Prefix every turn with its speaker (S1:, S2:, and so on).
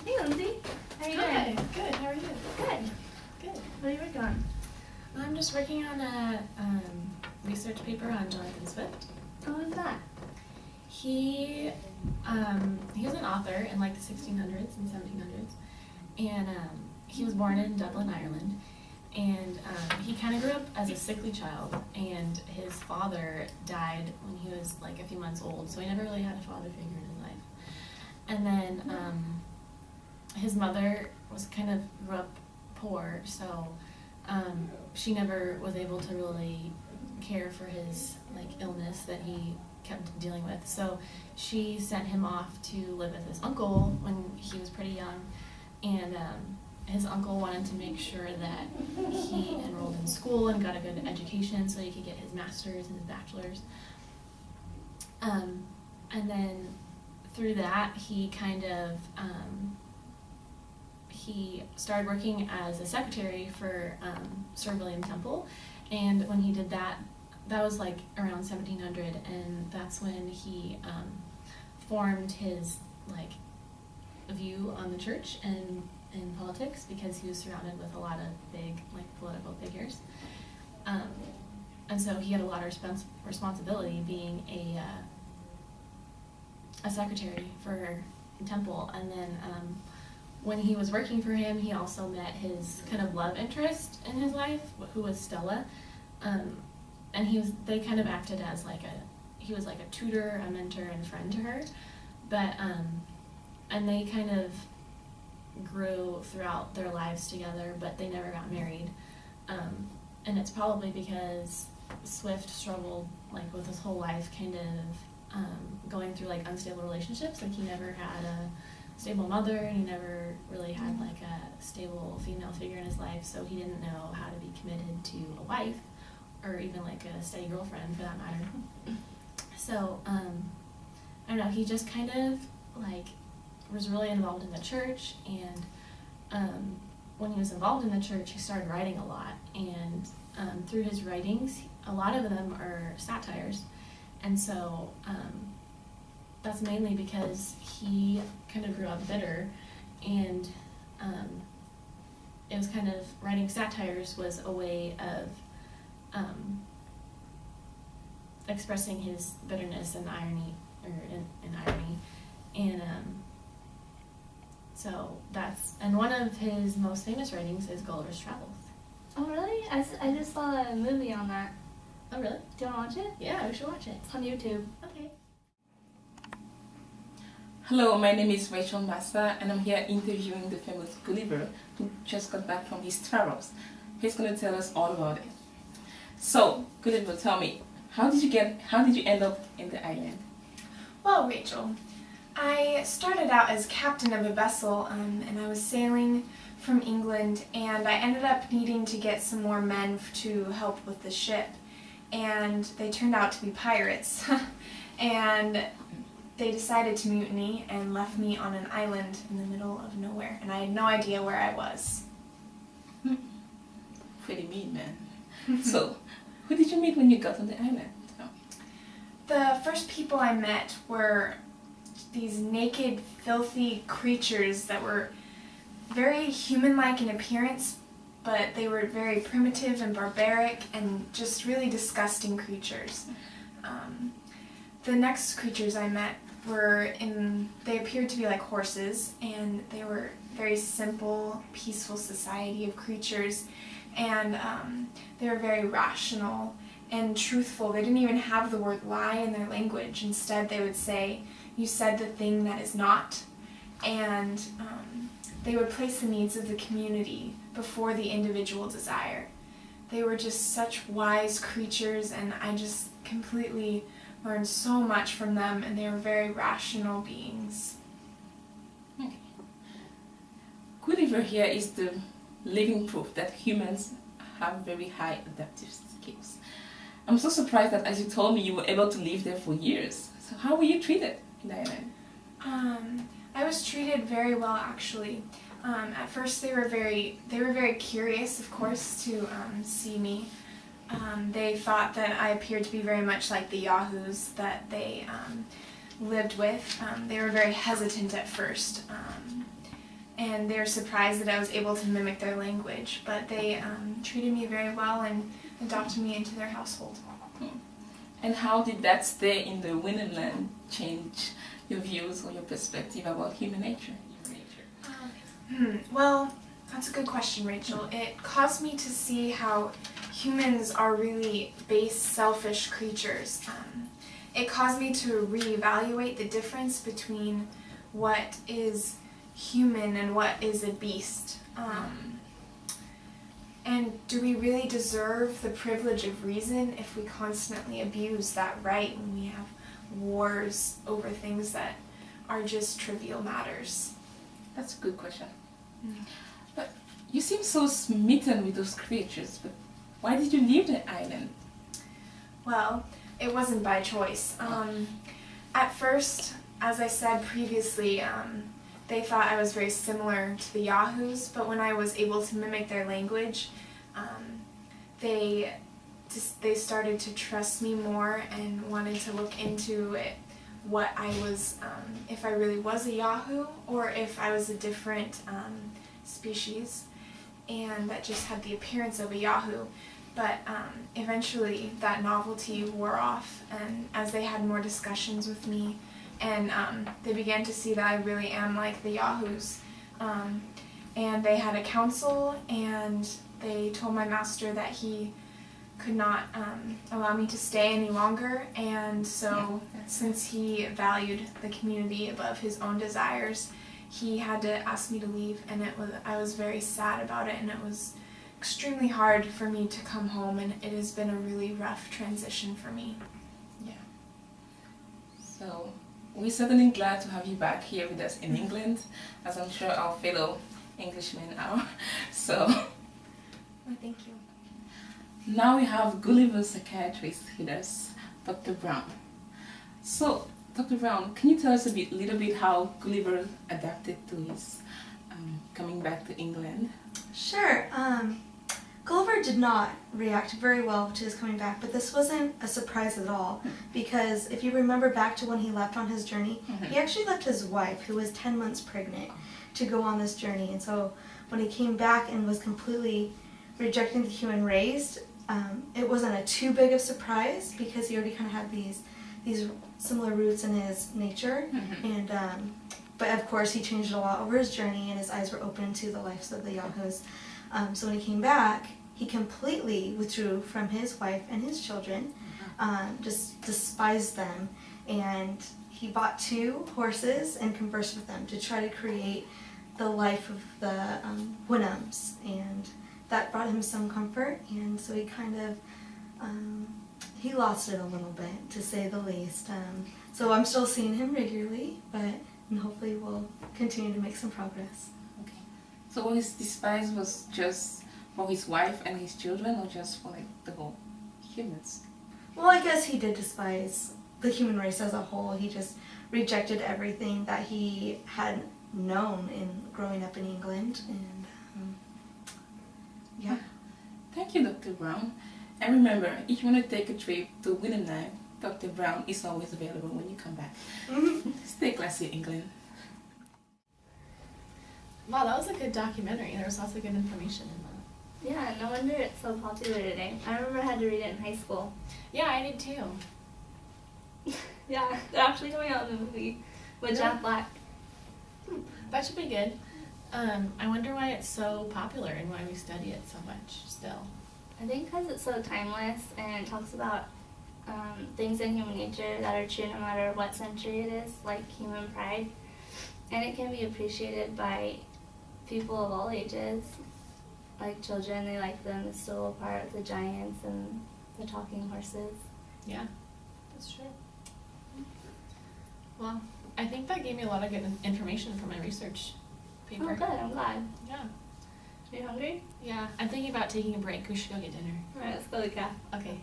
S1: Hey, Lindsay. How are you doing?
S2: Good. How are you?
S1: Good.
S2: Good.
S1: What are you working on?
S2: I'm just working on a research paper on Jonathan Swift.
S1: What was that?
S2: He was an author in like the 1600s and 1700s, and he was born in Dublin, Ireland, and he kind of grew up as a sickly child, and his father died when he was like a few months old, so he never really had a father figure in his life. And then his mother grew up poor, so she never was able to really care for his like illness that he kept dealing with. So she sent him off to live with his uncle when he was pretty young, and his uncle wanted to make sure that he enrolled in school and got a good education so he could get his master's and his bachelor's. And then through that, he he started working as a secretary for Sir William Temple, and when he did that, that was like around 1700, and that's when he formed his like view on the church and in politics, because he was surrounded with a lot of big like political figures, and so he had a lot of responsibility being a secretary for Temple. And then when he was working for him, he also met his kind of love interest in his life, who was Stella, and they kind of acted as he was like a tutor, a mentor, and friend to her, but and they kind of grew throughout their lives together, but they never got married, and it's probably because Swift struggled like with his whole life kind of going through like unstable relationships. Like he never had a stable mother, and he never really had like a stable female figure in his life, so he didn't know how to be committed to a wife or even like a steady girlfriend for that matter. So I don't know, he just kind of like was really involved in the church, and when he was involved in the church, he started writing a lot, and through his writings, a lot of them are satires, and so that's mainly because he kind of grew up bitter, and it was kind of, writing satires was a way of expressing his bitterness and irony, and so and one of his most famous writings is Gulliver's Travels.
S1: Oh, really? I just saw a movie on that.
S2: Oh, really?
S1: Do you want to watch it?
S2: Yeah, we should watch it.
S1: It's on YouTube.
S2: Okay.
S3: Hello, my name is Rachel Massa, and I'm here interviewing the famous Gulliver, who just got back from his travels. He's going to tell us all about it. So, Gulliver, tell me, how did you end up in the island?
S4: Well, Rachel, I started out as captain of a vessel, and I was sailing from England, and I ended up needing to get some more men to help with the ship, and they turned out to be pirates, and they decided to mutiny and left me on an island in the middle of nowhere, and I had no idea where I was.
S3: Pretty mean, man. So, who did you meet when you got on the island? Tell me.
S4: The first people I met were these naked, filthy creatures that were very human-like in appearance, but they were very primitive and barbaric and just really disgusting creatures. The next creatures I met they appeared to be like horses, and they were very simple, peaceful society of creatures, and they were very rational and truthful. They didn't even have the word lie in their language. Instead, they would say, "You said the thing that is not," and they would place the needs of the community before the individual desire. They were just such wise creatures, and I just completely learned so much from them, and they were very rational beings.
S3: Okay. Gulliver here is the living proof that humans have very high adaptive skills. I'm so surprised that, as you told me, you were able to live there for years. So how were you treated in the island?
S4: I was treated very well, actually. At first, they were very curious, of course, to see me. They thought that I appeared to be very much like the yahoos that they lived with. They were very hesitant at first. and they were surprised that I was able to mimic their language. But they treated me very well and adopted me into their household.
S3: And how did that stay in the Winterland change your views or your perspective about human nature?
S4: Well, that's a good question, Rachel. It caused me to see how humans are really base, selfish creatures. It caused me to reevaluate the difference between what is human and what is a beast. And do we really deserve the privilege of reason if we constantly abuse that right when we have wars over things that are just trivial matters?
S3: That's a good question. But you seem so smitten with those creatures, but why did you leave the island?
S4: Well, it wasn't by choice. At first, as I said previously, they thought I was very similar to the Yahoos, but when I was able to mimic their language, they started to trust me more and wanted to look into it, what I was, if I really was a Yahoo or if I was a different species, and that just had the appearance of a Yahoo. But eventually that novelty wore off, and as they had more discussions with me, and they began to see that I really am like the Yahoos. And they had a council, and they told my master that he could not allow me to stay any longer, and so since he valued the community above his own desires, he had to ask me to leave, and I was very sad about it, and it was extremely hard for me to come home, and it has been a really rough transition for me.
S3: Yeah. So we're certainly glad to have you back here with us in England, as I'm sure our fellow Englishmen are. So
S4: Well, thank you.
S3: now we have Gulliver's psychiatrist with us, Dr. Brown. So, Dr. Brown, can you tell us a little bit how Gulliver adapted to his coming back to England?
S5: Sure. Gulliver did not react very well to his coming back, but this wasn't a surprise at all, because if you remember back to when he left on his journey, he actually left his wife, who was 10 months pregnant, to go on this journey. And so when he came back and was completely rejecting the human race, it wasn't a too big of a surprise, because he already kind of had these similar roots in his nature. And but of course he changed a lot over his journey, and his eyes were open to the lives of the Yahoos. So when he came back, he completely withdrew from his wife and his children, just despised them, and he bought 2 horses and conversed with them to try to create the life of the Winhams, and that brought him some comfort, and so he kind of he lost it a little bit, to say the least. So I'm still seeing him regularly, and hopefully we'll continue to make some progress.
S3: Okay. So his despise was just for his wife and his children, or just for like the whole humans?
S5: Well, I guess he did despise the human race as a whole. He just rejected everything that he had known in growing up in England, and yeah.
S3: Thank you, Dr. Brown. And remember, if you want to take a trip to Winterland, Dr. Brown is always available when you come back. Stay classy, England.
S2: Wow, that was a good documentary. There was lots of good information in that.
S1: Yeah, no wonder it's so popular today. I remember I had to read it in high school.
S2: Yeah, I did too.
S1: Yeah, they're actually going out in the movie with Jack Black.
S2: That should be good. I wonder why it's so popular and why we study it so much still.
S1: I think because it's so timeless, and it talks about things in human nature that are true no matter what century it is, like human pride. And it can be appreciated by people of all ages. Like children, they like them. It's still a part of the giants and the talking horses.
S2: Yeah, that's true. Well, I think that gave me a lot of good information for my research paper.
S1: Oh, good. I'm glad.
S2: Yeah.
S1: Are you hungry?
S2: Yeah, I'm thinking about taking a break. We should go get dinner.
S1: All right, let's go to the cafe.
S2: Okay.